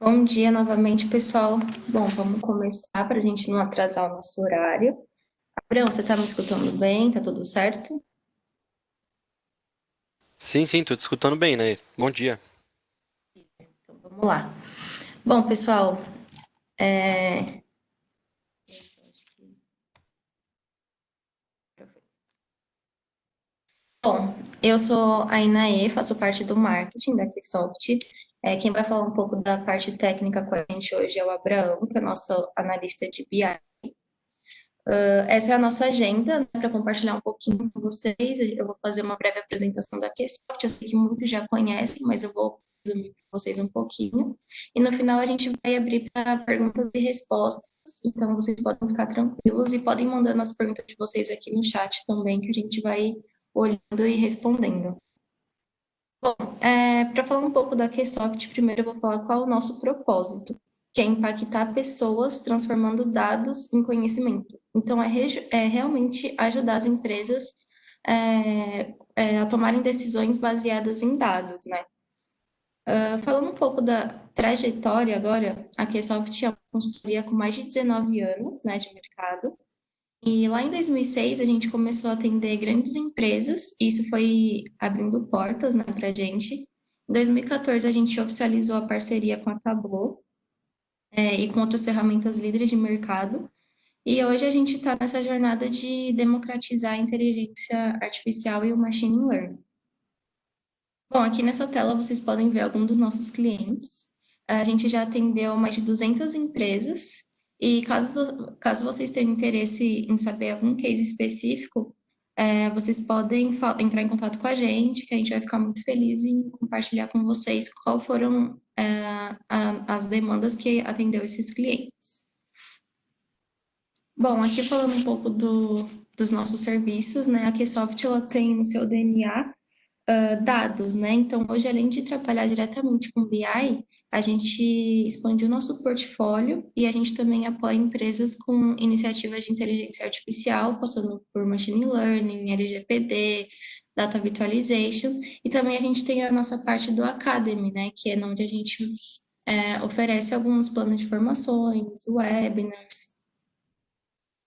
Bom dia novamente, pessoal. Bom, vamos começar para a gente não atrasar o nosso horário. Abraão, você está me escutando bem? Tá tudo certo? Sim, sim, tô te escutando bem, né? Bom dia. Então vamos lá. Bom, pessoal, bom, eu sou a Inaê, faço parte do marketing da Ksoft. Quem vai falar um pouco da parte técnica com a gente hoje é o Abraão, que é o nosso analista de BI. Essa é a nossa agenda, né, para compartilhar um pouquinho com vocês. Eu vou fazer uma breve apresentação da Ksoft. Eu sei que muitos já conhecem, mas eu vou resumir para vocês um pouquinho. E no final a gente vai abrir para perguntas e respostas. Então vocês podem ficar tranquilos e podem mandando as perguntas de vocês aqui no chat também, que a gente vai olhando e respondendo. Para falar um pouco da Ksoft, primeiro eu vou falar qual é o nosso propósito, que é impactar pessoas transformando dados em conhecimento. Então, é realmente ajudar as empresas a tomarem decisões baseadas em dados, né? Falando um pouco da trajetória agora, a Ksoft é uma consultoria com mais de 19 anos, né, de mercado. E lá em 2006 a gente começou a atender grandes empresas, e isso foi abrindo portas, né, para a gente. Em 2014 a gente oficializou a parceria com a Tableau, e com outras ferramentas líderes de mercado. E hoje a gente está nessa jornada de democratizar a inteligência artificial e o machine learning. Bom, aqui nessa tela vocês podem ver alguns dos nossos clientes. A gente já atendeu mais de 200 empresas e caso vocês tenham interesse em saber algum case específico, vocês podem entrar em contato com a gente, que a gente vai ficar muito feliz em compartilhar com vocês qual foram as demandas que atendeu esses clientes. Bom, aqui falando um pouco dos nossos serviços, né? A Ksoft ela tem no seu DNA dados, né? Então, hoje, além de trabalhar diretamente com BI, a gente expandiu nosso portfólio e a gente também apoia empresas com iniciativas de inteligência artificial, passando por machine learning, LGPD, data virtualization, e também a gente tem a nossa parte do Academy, né? Que é onde a gente oferece alguns planos de formações, webinars.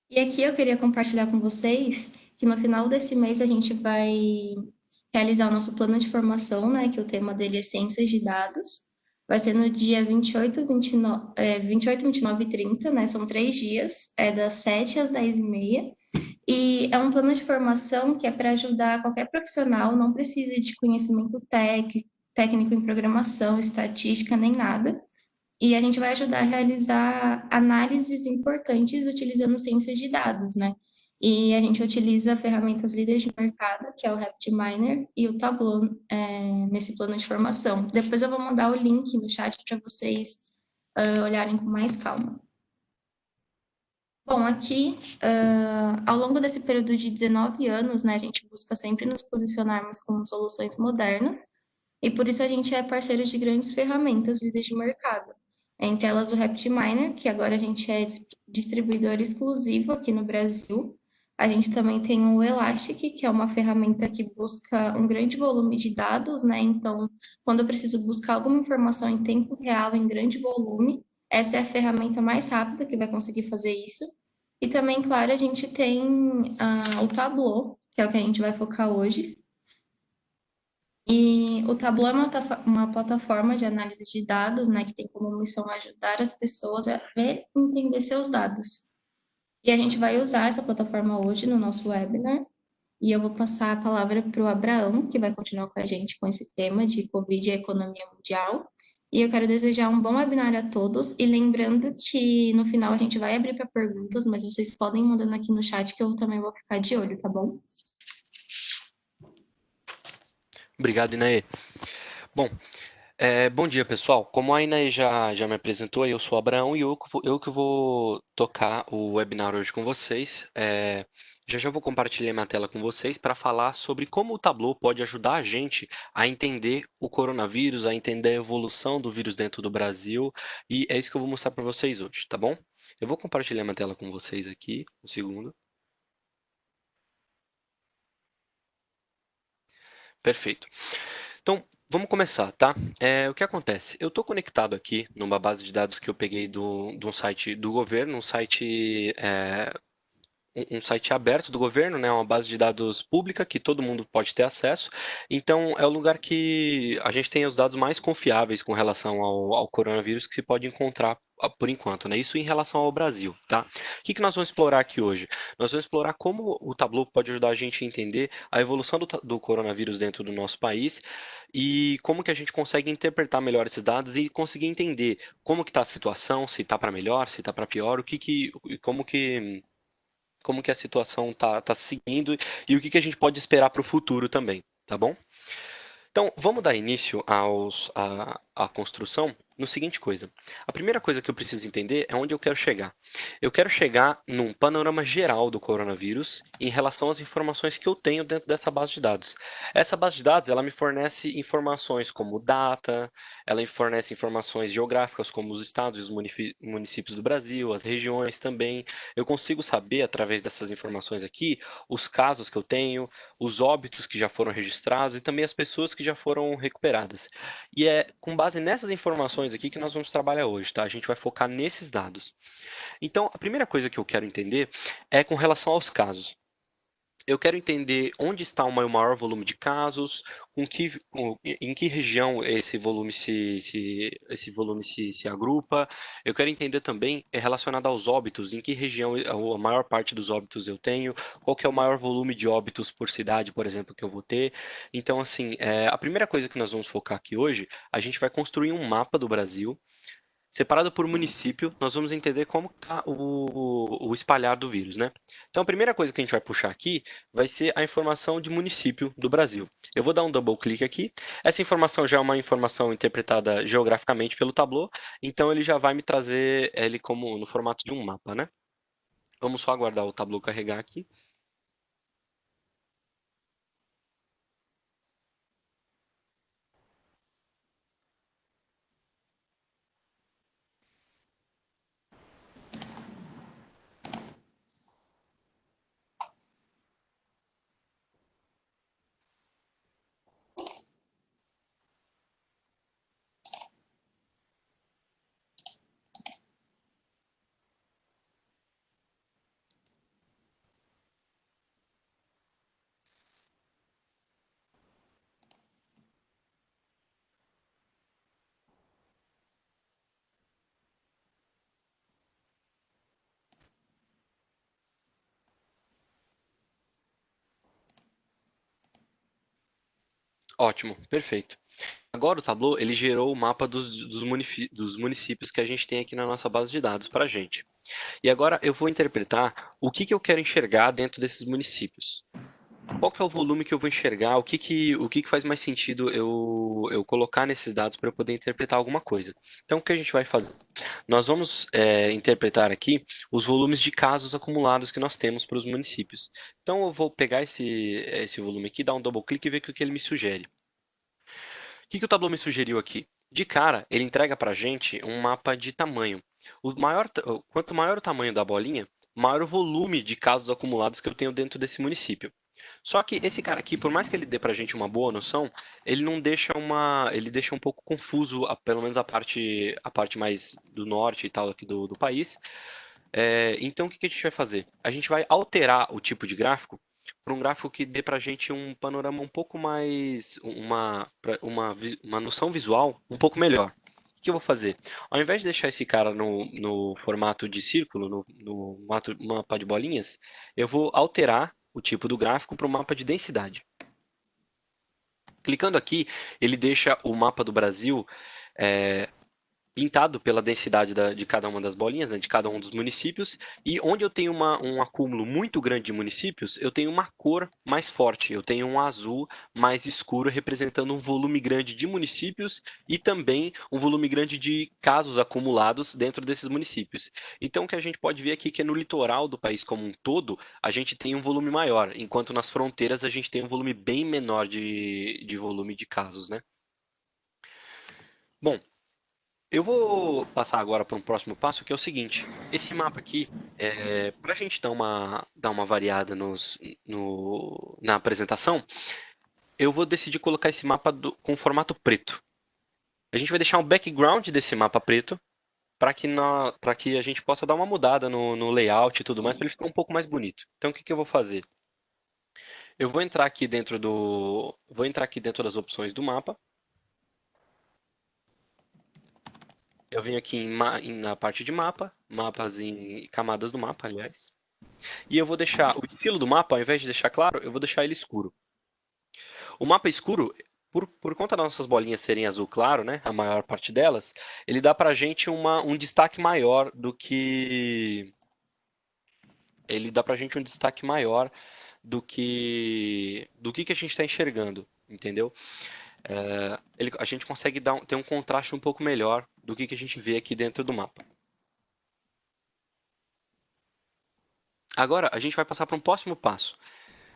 E aqui eu queria compartilhar com vocês que no final desse mês a gente vai realizar o nosso plano de formação, né, que o tema dele é Ciências de Dados. Vai ser no dia 28, 28, 29 e 30, né? São 3 dias, das 7 às 10h30. E é um plano de formação que é para ajudar qualquer profissional, não precisa de conhecimento técnico em programação, estatística, nem nada. E a gente vai ajudar a realizar análises importantes utilizando ciências de dados, né? E a gente utiliza ferramentas líderes de mercado, que é o RapidMiner e o Tableau, nesse plano de formação. Depois eu vou mandar o link no chat para vocês olharem com mais calma. Bom, aqui, ao longo desse período de 19 anos, né, a gente busca sempre nos posicionarmos com soluções modernas, e por isso a gente é parceiro de grandes ferramentas líderes de mercado. Entre elas o RapidMiner, que agora a gente é distribuidor exclusivo aqui no Brasil. A gente também tem o Elastic, que é uma ferramenta que busca um grande volume de dados, né? Então, quando eu preciso buscar alguma informação em tempo real, em grande volume, essa é a ferramenta mais rápida que vai conseguir fazer isso. E também, claro, a gente tem o Tableau, que é o que a gente vai focar hoje. E o Tableau é uma plataforma de análise de dados, né, que tem como missão ajudar as pessoas a ver e entender seus dados. E a gente vai usar essa plataforma hoje no nosso webinar. E eu vou passar a palavra para o Abraão, que vai continuar com a gente com esse tema de Covid e a economia mundial. E eu quero desejar um bom webinar a todos. E lembrando que no final a gente vai abrir para perguntas, mas vocês podem ir mandando aqui no chat que eu também vou ficar de olho, tá bom? Obrigado, Inaê. Bom, bom dia, pessoal. Como a Inaê já me apresentou, eu sou o Abraão e eu que vou tocar o webinar hoje com vocês. Já vou compartilhar minha tela com vocês para falar sobre como o Tableau pode ajudar a gente a entender o coronavírus, a entender a evolução do vírus dentro do Brasil, e é isso que eu vou mostrar para vocês hoje, tá bom? Eu vou compartilhar minha tela com vocês aqui, um segundo. Perfeito. Então, Vamos começar, tá? O que acontece? Eu estou conectado aqui numa base de dados que eu peguei de um site do governo, um site aberto do governo, né? Uma base de dados pública que todo mundo pode ter acesso. Então, é o lugar que a gente tem os dados mais confiáveis com relação ao coronavírus que se pode encontrar por enquanto, né? Isso em relação ao Brasil, tá? O que nós vamos explorar aqui hoje? Nós vamos explorar como o Tableau pode ajudar a gente a entender a evolução do coronavírus dentro do nosso país e como que a gente consegue interpretar melhor esses dados e conseguir entender como que está a situação, se está para melhor, se está para pior, como que a situação tá seguindo e o que que a gente pode esperar para o futuro também, tá bom? Então, vamos dar início à construção no seguinte coisa. A primeira coisa que eu preciso entender é onde eu quero chegar. Eu quero chegar num panorama geral do coronavírus em relação às informações que eu tenho dentro dessa base de dados. Essa base de dados, ela me fornece informações como data, ela me fornece informações geográficas como os estados e os municípios do Brasil, as regiões também. Eu consigo saber, através dessas informações aqui, os casos que eu tenho, os óbitos que já foram registrados e também as pessoas que já foram recuperadas. E é com base nessas informações aqui que nós vamos trabalhar hoje, tá? A gente vai focar nesses dados. Então, a primeira coisa que eu quero entender é com relação aos casos. Eu quero entender onde está o maior volume de casos, em que região esse volume se agrupa. Eu quero entender também relacionado aos óbitos, em que região a maior parte dos óbitos eu tenho, qual que é o maior volume de óbitos por cidade, por exemplo, que eu vou ter. Então, assim, a primeira coisa que nós vamos focar aqui hoje, a gente vai construir um mapa do Brasil separado por município, nós vamos entender como está o espalhar do vírus, né? Então, a primeira coisa que a gente vai puxar aqui vai ser a informação de município do Brasil. Eu vou dar um double clique aqui. Essa informação já é uma informação interpretada geograficamente pelo Tableau, então ele já vai me trazer ele como no formato de um mapa, né? Vamos só aguardar o Tableau carregar aqui. Ótimo, perfeito. Agora o Tableau ele gerou o mapa dos municípios que a gente tem aqui na nossa base de dados para a gente. E agora eu vou interpretar o que eu quero enxergar dentro desses municípios. Qual que é o volume que eu vou enxergar? O que que faz mais sentido eu colocar nesses dados para eu poder interpretar alguma coisa? Então, o que a gente vai fazer? Nós vamos interpretar aqui os volumes de casos acumulados que nós temos para os municípios. Então, eu vou pegar esse volume aqui, dar um double clique e ver o que ele me sugere. O que o Tableau me sugeriu aqui? De cara, ele entrega para a gente um mapa de tamanho. Quanto maior o tamanho da bolinha, maior o volume de casos acumulados que eu tenho dentro desse município. Só que esse cara aqui, por mais que ele dê para a gente uma boa noção, ele deixa um pouco confuso, pelo menos a parte mais do norte e tal aqui do país. Então, o que que a gente vai fazer? A gente vai alterar o tipo de gráfico para um gráfico que dê para a gente um panorama um pouco mais, uma noção visual um pouco melhor. O que eu vou fazer? Ao invés de deixar esse cara no formato de círculo, no mapa de bolinhas, eu vou alterar o tipo do gráfico para um mapa de densidade. Clicando aqui, ele deixa o mapa do Brasil é, pintado pela densidade de cada uma das bolinhas, né, de cada um dos municípios, e onde eu tenho um acúmulo muito grande de municípios, eu tenho uma cor mais forte, eu tenho um azul mais escuro representando um volume grande de municípios e também um volume grande de casos acumulados dentro desses municípios. Então o que a gente pode ver aqui é que no litoral do país como um todo, a gente tem um volume maior, enquanto nas fronteiras a gente tem um volume bem menor de volume de casos, né? Bom, eu vou passar agora para um próximo passo, que é o seguinte. Esse mapa aqui, para a gente dar uma variada na apresentação, eu vou decidir colocar esse mapa com formato preto. A gente vai deixar um background desse mapa preto para que a gente possa dar uma mudada no layout e tudo mais, para ele ficar um pouco mais bonito. Então, o que que eu vou fazer? Eu vou entrar aqui dentro das opções do mapa. Eu venho aqui na parte de mapa, mapas em camadas do mapa, aliás. E eu vou deixar o estilo do mapa, ao invés de deixar claro, eu vou deixar ele escuro. O mapa escuro, por conta das nossas bolinhas serem azul claro, né, a maior parte delas, ele dá pra gente um destaque maior do que... Ele dá pra gente um destaque maior do que a gente está enxergando, entendeu? A gente consegue ter um contraste um pouco melhor do que a gente vê aqui dentro do mapa. Agora, a gente vai passar para um próximo passo.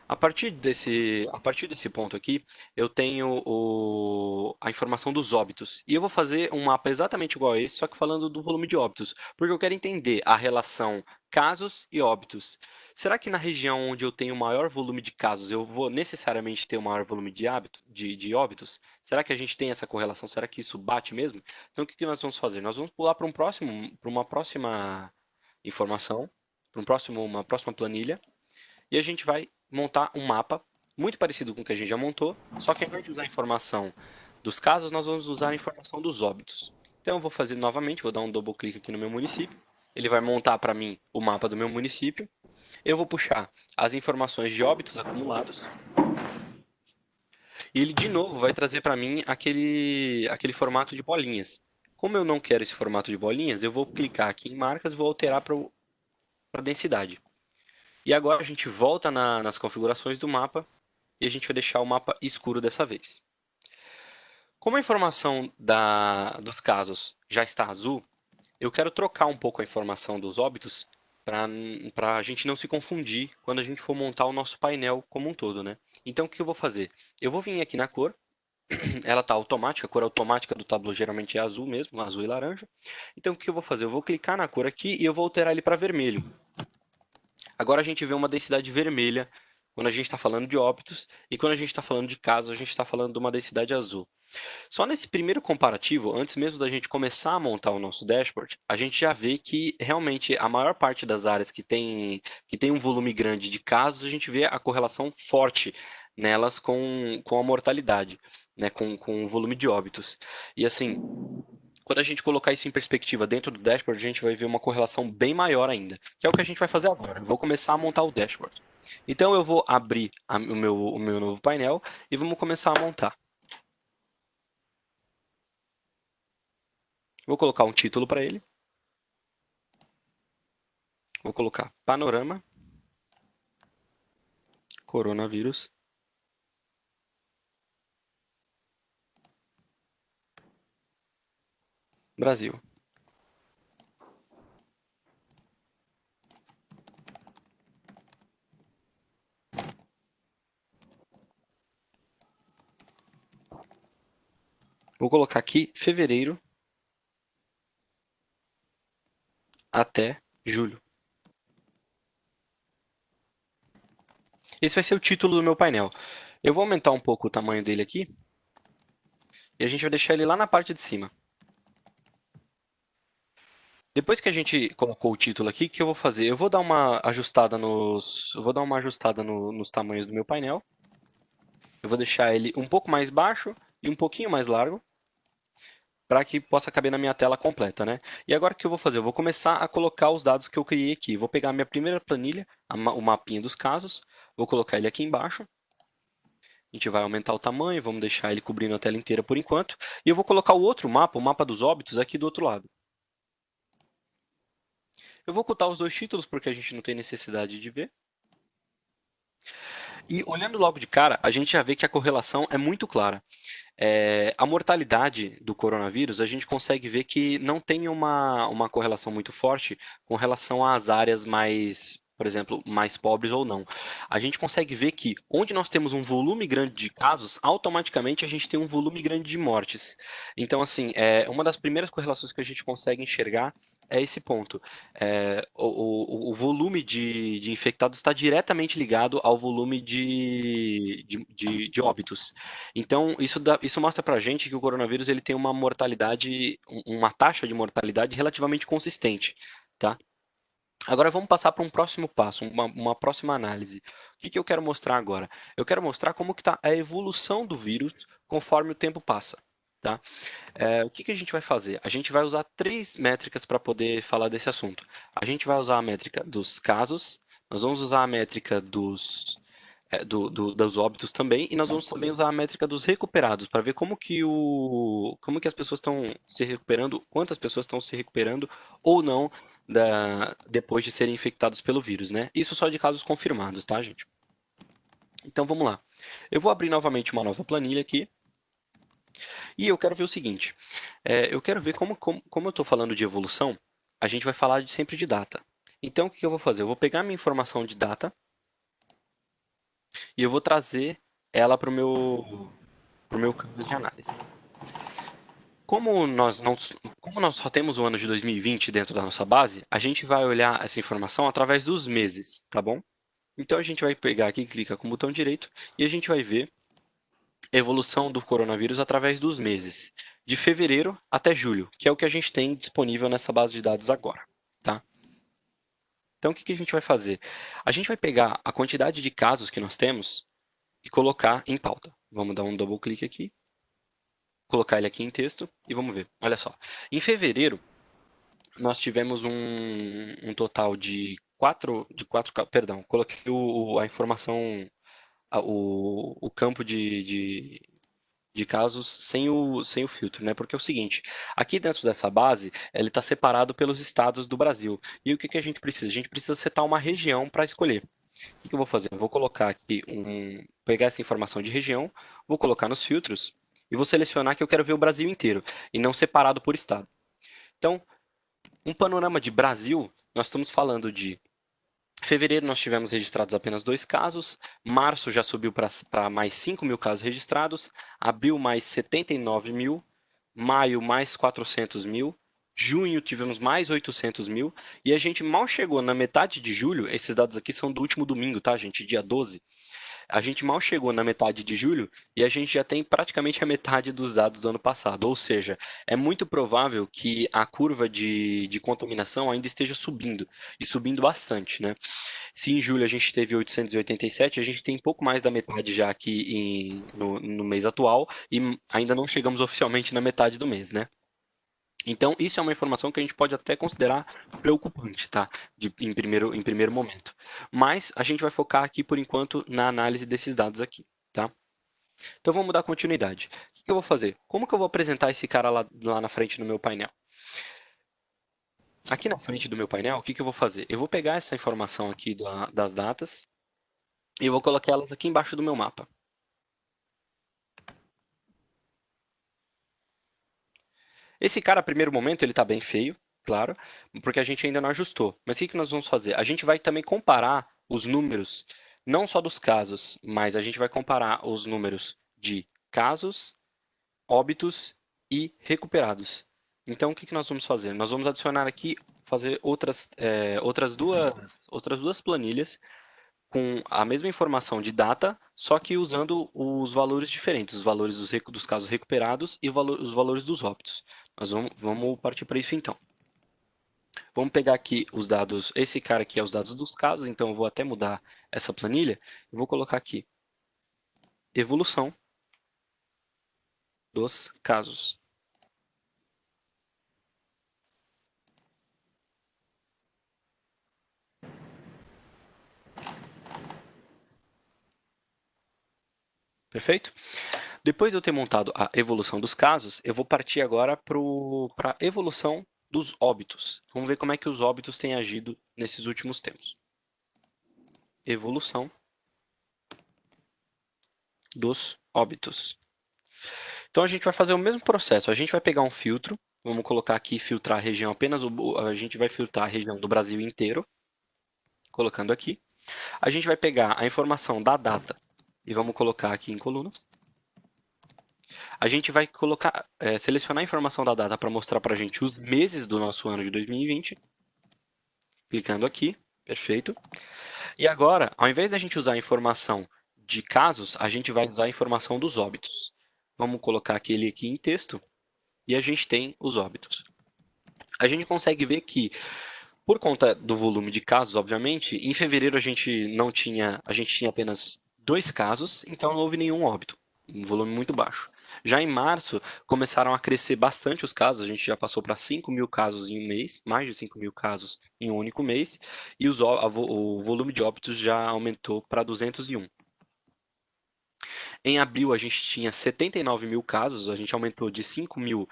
A partir desse ponto aqui, eu tenho a informação dos óbitos. E eu vou fazer um mapa exatamente igual a esse, só que falando do volume de óbitos. Porque eu quero entender a relação casos e óbitos. Será que na região onde eu tenho maior volume de casos, eu vou necessariamente ter um maior volume de óbitos? Será que a gente tem essa correlação? Será que isso bate mesmo? Então, o que que nós vamos fazer? Nós vamos pular para uma próxima informação, uma próxima planilha. E a gente vai montar um mapa muito parecido com o que a gente já montou, só que ao invés de usar a informação dos casos, nós vamos usar a informação dos óbitos. Então eu vou fazer novamente, vou dar um double clique aqui no meu município. Ele vai montar para mim o mapa do meu município. Eu vou puxar as informações de óbitos acumulados. E ele de novo vai trazer para mim aquele formato de bolinhas. Como eu não quero esse formato de bolinhas, eu vou clicar aqui em marcas e vou alterar para a densidade. E agora a gente volta nas configurações do mapa e a gente vai deixar o mapa escuro dessa vez. Como a informação dos casos já está azul, eu quero trocar um pouco a informação dos óbitos para a gente não se confundir quando a gente for montar o nosso painel como um todo, né? Então o que eu vou fazer? Eu vou vir aqui na cor, ela está automática, a cor automática do Tableau geralmente é azul mesmo, azul e laranja. Então o que eu vou fazer? Eu vou clicar na cor aqui e eu vou alterar ele para vermelho. Agora a gente vê uma densidade vermelha quando a gente está falando de óbitos e quando a gente está falando de casos, a gente está falando de uma densidade azul. Só nesse primeiro comparativo, antes mesmo da gente começar a montar o nosso dashboard, a gente já vê que realmente a maior parte das áreas que tem um volume grande de casos, a gente vê a correlação forte nelas com a mortalidade, né, com o volume de óbitos. E assim, quando a gente colocar isso em perspectiva dentro do dashboard, a gente vai ver uma correlação bem maior ainda, que é o que a gente vai fazer agora. Eu vou começar a montar o dashboard. Então eu vou abrir o meu novo painel e vamos começar a montar. Vou colocar um título para ele. Vou colocar Panorama Coronavírus Brasil. Vou colocar aqui fevereiro até julho. Esse vai ser o título do meu painel. Eu vou aumentar um pouco o tamanho dele aqui e a gente vai deixar ele lá na parte de cima. Depois que a gente colocou o título aqui, o que eu vou fazer? Eu vou dar uma ajustada nos tamanhos do meu painel. Eu vou deixar ele um pouco mais baixo e um pouquinho mais largo, para que possa caber na minha tela completa, né? E agora o que eu vou fazer? Eu vou começar a colocar os dados que eu criei aqui. Vou pegar a minha primeira planilha, o mapinha dos casos, vou colocar ele aqui embaixo. A gente vai aumentar o tamanho, vamos deixar ele cobrindo a tela inteira por enquanto. E eu vou colocar o outro mapa, o mapa dos óbitos, aqui do outro lado. Eu vou ocultar os dois títulos porque a gente não tem necessidade de ver. E olhando logo de cara, a gente já vê que a correlação é muito clara. A mortalidade do coronavírus, a gente consegue ver que não tem uma correlação muito forte com relação às áreas mais, por exemplo, mais pobres ou não. A gente consegue ver que onde nós temos um volume grande de casos, automaticamente a gente tem um volume grande de mortes. Então, assim, uma das primeiras correlações que a gente consegue enxergar é esse ponto. O volume de infectados está diretamente ligado ao volume de óbitos. Então, isso mostra pra gente que o coronavírus ele tem uma mortalidade, uma taxa de mortalidade relativamente consistente, tá? Agora vamos passar para um próximo passo, uma próxima análise. O que eu quero mostrar agora? Eu quero mostrar como que está a evolução do vírus conforme o tempo passa, tá? O que a gente vai fazer? A gente vai usar três métricas para poder falar desse assunto. A gente vai usar a métrica dos casos, nós vamos usar a métrica dos óbitos também, e nós vamos também usar a métrica dos recuperados, para ver como que as pessoas estão se recuperando, quantas pessoas estão se recuperando ou não depois de serem infectados pelo vírus, né? Isso só de casos confirmados, tá, gente? Então vamos lá. Eu vou abrir novamente uma nova planilha aqui. E eu quero ver o seguinte, eu quero ver como eu estou falando de evolução, a gente vai falar sempre de data. Então, o que eu vou fazer? Eu vou pegar minha informação de data e eu vou trazer ela para o meu campo de análise. Como nós só temos o ano de 2020 dentro da nossa base, a gente vai olhar essa informação através dos meses, tá bom? Então, a gente vai pegar aqui, clica com o botão direito e a gente vai ver evolução do coronavírus através dos meses, de fevereiro até julho, que é o que a gente tem disponível nessa base de dados agora, tá? Então, o que a gente vai fazer? A gente vai pegar a quantidade de casos que nós temos e colocar em pauta. Vamos dar um double clique aqui, colocar ele aqui em texto e vamos ver. Olha só. Em fevereiro, nós tivemos um total perdão, coloquei a informação, o campo de casos sem o filtro, né? Porque é o seguinte, aqui dentro dessa base, ele está separado pelos estados do Brasil. E o que a gente precisa? A gente precisa setar uma região para escolher. O que eu vou fazer? Eu vou colocar aqui pegar essa informação de região, vou colocar nos filtros e vou selecionar que eu quero ver o Brasil inteiro e não separado por estado. Então, um panorama de Brasil, nós estamos falando de fevereiro nós tivemos registrados apenas 2 casos, março já subiu para mais 5 mil casos registrados, abril mais 79 mil, maio mais 400 mil, junho tivemos mais 800 mil, e a gente mal chegou na metade de julho, esses dados aqui são do último domingo, tá, gente? Dia 12. A gente mal chegou na metade de julho e a gente já tem praticamente a metade dos dados do ano passado. Ou seja, é muito provável que a curva de contaminação ainda esteja subindo, e subindo bastante, né? Se em julho a gente teve 887, a gente tem pouco mais da metade já aqui no mês atual e ainda não chegamos oficialmente na metade do mês, né? Então, isso é uma informação que a gente pode até considerar preocupante, tá? Em primeiro momento. Mas a gente vai focar aqui, por enquanto, na análise desses dados aqui, tá? Então, vamos dar continuidade. O que eu vou fazer? Como que eu vou apresentar esse cara lá na frente no meu painel? Aqui na frente do meu painel, o que eu vou fazer? Eu vou pegar essa informação aqui das datas e eu vou colocar elas aqui embaixo do meu mapa. Esse cara, a primeiro momento, ele está bem feio, claro, porque a gente ainda não ajustou. Mas o que nós vamos fazer? A gente vai também comparar os números, não só dos casos, mas a gente vai comparar os números de casos, óbitos e recuperados. Então, o que nós vamos fazer? Nós vamos adicionar aqui, fazer outras duas planilhas com a mesma informação de data, só que usando os valores diferentes, os valores dos casos recuperados e os valores dos óbitos. Nós vamos partir para isso então. Vamos pegar aqui os dados, esse cara aqui é os dados dos casos, então eu vou até mudar essa planilha. Eu vou colocar aqui evolução dos casos. Perfeito? Depois de eu ter montado a evolução dos casos, eu vou partir agora para a evolução dos óbitos. Vamos ver como é que os óbitos têm agido nesses últimos tempos. Evolução dos óbitos. Então a gente vai fazer o mesmo processo. A gente vai pegar um filtro, vamos colocar aqui filtrar a região apenas, a gente vai filtrar a região do Brasil inteiro, colocando aqui. A gente vai pegar a informação da data e vamos colocar aqui em colunas. A gente vai colocar, selecionar a informação da data para mostrar para a gente os meses do nosso ano de 2020. Clicando aqui, perfeito. E agora, ao invés da gente usar a informação de casos, a gente vai usar a informação dos óbitos. Vamos colocar aquele aqui em texto e a gente tem os óbitos. A gente consegue ver que, por conta do volume de casos, obviamente, em fevereiro a gente tinha apenas 2 casos, então não houve nenhum óbito, um volume muito baixo. Já em março, começaram a crescer bastante os casos, a gente já passou para 5.000 casos em um mês, mais de 5.000 casos em um único mês, e o volume de óbitos já aumentou para 201. Em abril, a gente tinha 79.000 casos, a gente aumentou de 5.000,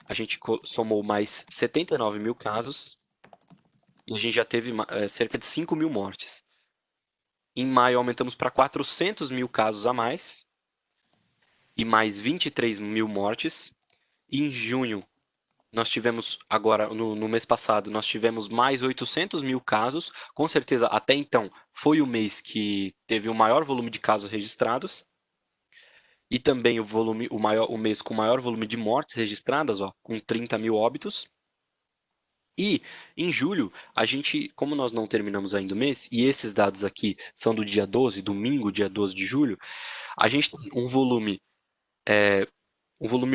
a gente somou mais 79.000 casos, e a gente já teve cerca de 5.000 mortes. Em maio, aumentamos para 400.000 casos a mais e mais 23.000 mortes. E em junho, nós tivemos, agora no mês passado, nós tivemos mais 800.000 casos. Com certeza, até então, foi o mês que teve o maior volume de casos registrados. E também o mês com o maior volume de mortes registradas, ó, com 30.000 óbitos. E em julho, a gente, como nós não terminamos ainda o mês, e esses dados aqui são do dia 12, domingo, dia 12 de julho, a gente tem um volume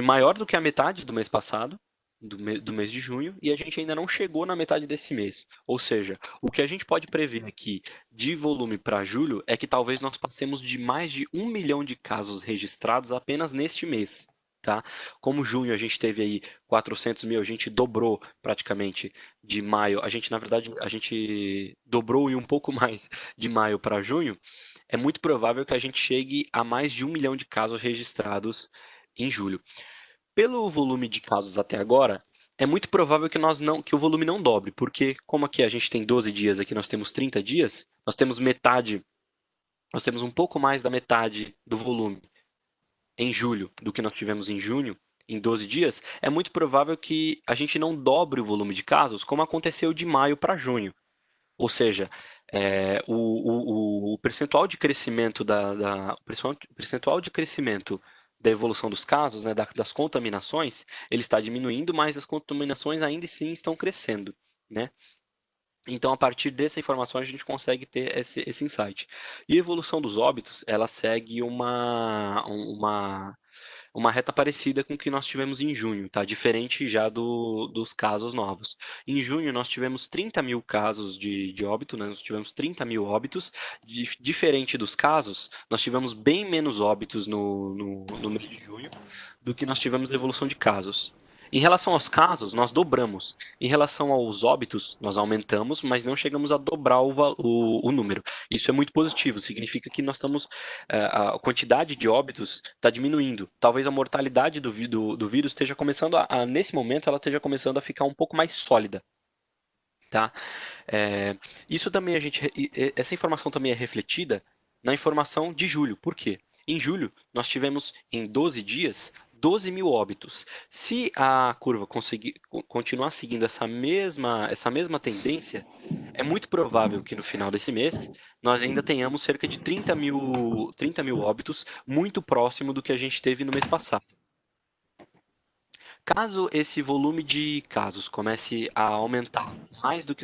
maior do que a metade do mês passado, do mês de junho, e a gente ainda não chegou na metade desse mês. Ou seja, o que a gente pode prever aqui de volume para julho é que talvez nós passemos de mais de 1 milhão de casos registrados apenas neste mês. Tá? Como junho a gente teve aí 400 mil, a gente dobrou praticamente de maio, na verdade, a gente dobrou e um pouco mais de maio para junho, é muito provável que a gente chegue a mais de 1 milhão de casos registrados em julho. Pelo volume de casos até agora, é muito provável que o volume não dobre, porque como aqui a gente tem 12 dias, aqui nós temos 30 dias, nós temos um pouco mais da metade do volume em julho do que nós tivemos em junho, em 12 dias, é muito provável que a gente não dobre o volume de casos, como aconteceu de maio para junho. Ou seja, o percentual de crescimento o percentual de crescimento da evolução dos casos, né, das contaminações, ele está diminuindo, mas as contaminações ainda assim estão crescendo, né? Então, a partir dessa informação, a gente consegue ter esse insight. E a evolução dos óbitos, ela segue uma reta parecida com o que nós tivemos em junho, tá? Diferente já dos casos novos. Em junho, nós tivemos 30.000 casos de óbito, né? Nós tivemos 30.000 óbitos. Diferente dos casos, nós tivemos bem menos óbitos no mês de junho do que nós tivemos na evolução de casos. Em relação aos casos, nós dobramos. Em relação aos óbitos, nós aumentamos, mas não chegamos a dobrar o número. Isso é muito positivo, significa que nós estamos. A quantidade de óbitos está diminuindo. Talvez a mortalidade do vírus esteja começando nesse momento, ela esteja começando a ficar um pouco mais sólida. Tá? Isso também essa informação também é refletida na informação de julho. Por quê? Em julho, nós tivemos em 12 dias 12.000 óbitos. Se a curva continuar seguindo essa mesma tendência, é muito provável que no final desse mês nós ainda tenhamos cerca de 30.000 óbitos, muito próximo do que a gente teve no mês passado. Caso esse volume de casos comece a aumentar mais do que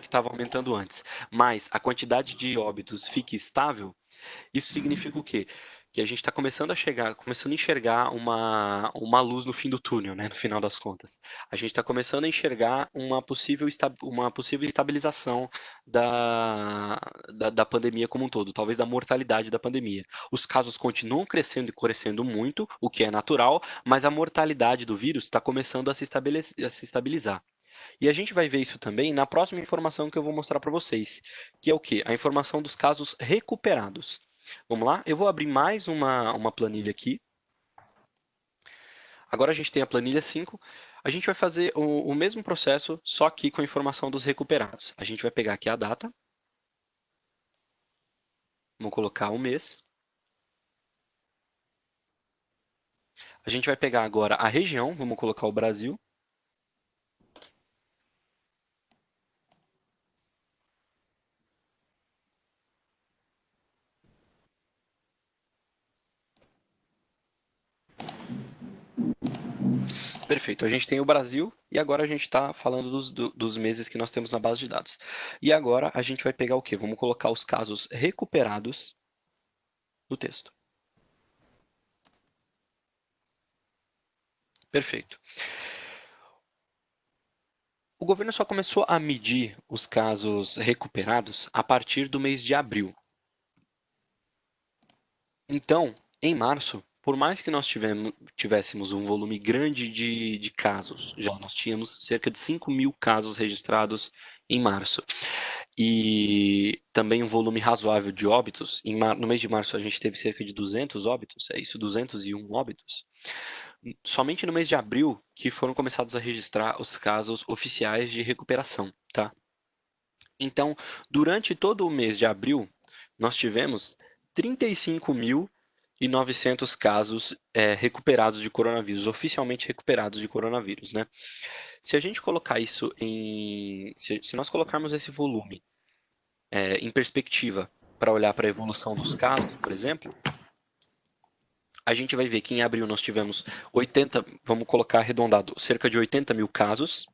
estava aumentando antes, mas a quantidade de óbitos fique estável, isso significa o quê? Que a gente está começando a enxergar uma luz no fim do túnel, né? No final das contas. A gente está começando a enxergar uma possível estabilização da pandemia como um todo, talvez da mortalidade da pandemia. Os casos continuam crescendo e crescendo muito, o que é natural, mas a mortalidade do vírus está começando a se estabilizar. E a gente vai ver isso também na próxima informação que eu vou mostrar para vocês, que é o quê? A informação dos casos recuperados. Vamos lá? Eu vou abrir mais uma planilha aqui. Agora a gente tem a planilha 5. A gente vai fazer o mesmo processo, só aqui com a informação dos recuperados. A gente vai pegar aqui a data. Vamos colocar o mês. A gente vai pegar agora a região. Vamos colocar o Brasil. Perfeito. A gente tem o Brasil e agora a gente está falando dos meses que nós temos na base de dados. E agora a gente vai pegar o quê? Vamos colocar os casos recuperados no texto. Perfeito. O governo só começou a medir os casos recuperados a partir do mês de abril. Então, em março, por mais que nós tivéssemos um volume grande de casos, já nós tínhamos cerca de 5.000 casos registrados em março, e também um volume razoável de óbitos. No mês de março a gente teve cerca de 200 óbitos, é isso, 201 óbitos. Somente no mês de abril que foram começados a registrar os casos oficiais de recuperação, tá? Então, durante todo o mês de abril, nós tivemos 35.900 casos recuperados de coronavírus, oficialmente recuperados de coronavírus, né? Se a gente colocar isso se nós colocarmos esse volume em perspectiva para olhar para a evolução dos casos, por exemplo, a gente vai ver que em abril nós tivemos 80, vamos colocar arredondado, cerca de 80.000 casos.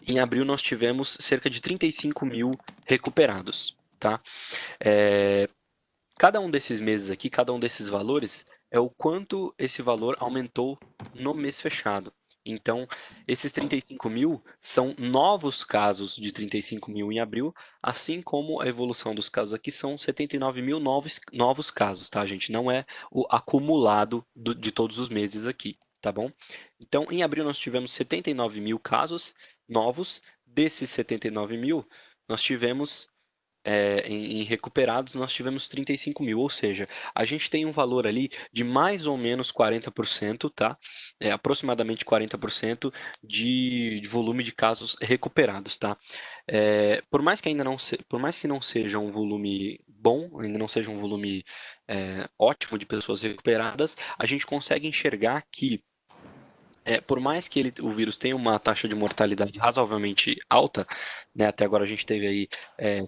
Em abril nós tivemos cerca de 35.000 recuperados, tá? Cada um desses meses aqui, cada um desses valores, é o quanto esse valor aumentou no mês fechado. Então, esses 35.000 são novos casos de 35.000 em abril, assim como a evolução dos casos aqui são 79.000 novos casos, tá, gente? Não é o acumulado de todos os meses aqui, tá bom? Então, em abril nós tivemos 79.000 casos novos. Desses 79.000, nós tivemos em recuperados, nós tivemos 35.000, ou seja, a gente tem um valor ali de mais ou menos 40%, tá? Aproximadamente 40% de volume de casos recuperados, tá? Por mais que não seja um volume bom, ainda não seja um volume ótimo de pessoas recuperadas, a gente consegue enxergar que por mais que o vírus tenha uma taxa de mortalidade razoavelmente alta, né, até agora a gente teve aí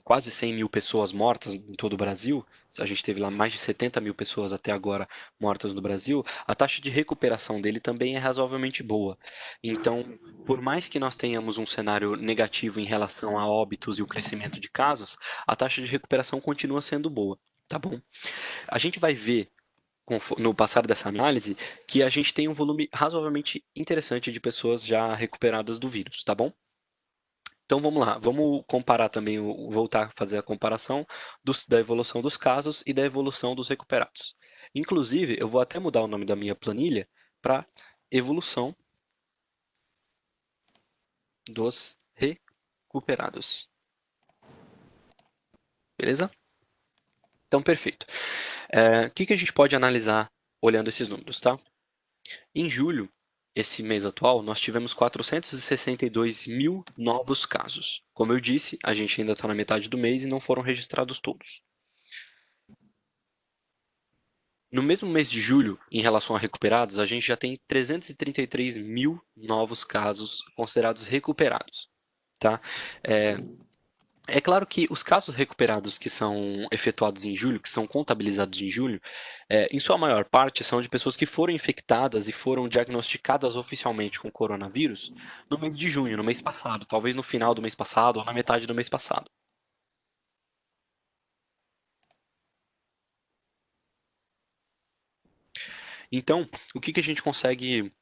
quase 100.000 pessoas mortas em todo o Brasil, a gente teve lá mais de 70.000 pessoas até agora mortas no Brasil, a taxa de recuperação dele também é razoavelmente boa. Então, por mais que nós tenhamos um cenário negativo em relação a óbitos e o crescimento de casos, a taxa de recuperação continua sendo boa, tá bom? A gente vai ver no passar dessa análise, que a gente tem um volume razoavelmente interessante de pessoas já recuperadas do vírus, tá bom? Então vamos lá, vamos comparar também, voltar a fazer a comparação da evolução dos casos e da evolução dos recuperados. Inclusive, eu vou até mudar o nome da minha planilha para evolução dos recuperados. Beleza? Então, perfeito. O que a gente pode analisar olhando esses números, tá? Em julho, esse mês atual, nós tivemos 462.000 novos casos. Como eu disse, a gente ainda está na metade do mês e não foram registrados todos. No mesmo mês de julho, em relação a recuperados, a gente já tem 333.000 novos casos considerados recuperados. Tá? É claro que os casos recuperados que são efetuados em julho, que são contabilizados em julho, em sua maior parte são de pessoas que foram infectadas e foram diagnosticadas oficialmente com coronavírus no mês de junho, no mês passado, talvez no final do mês passado ou na metade do mês passado. Então, o que que a gente consegue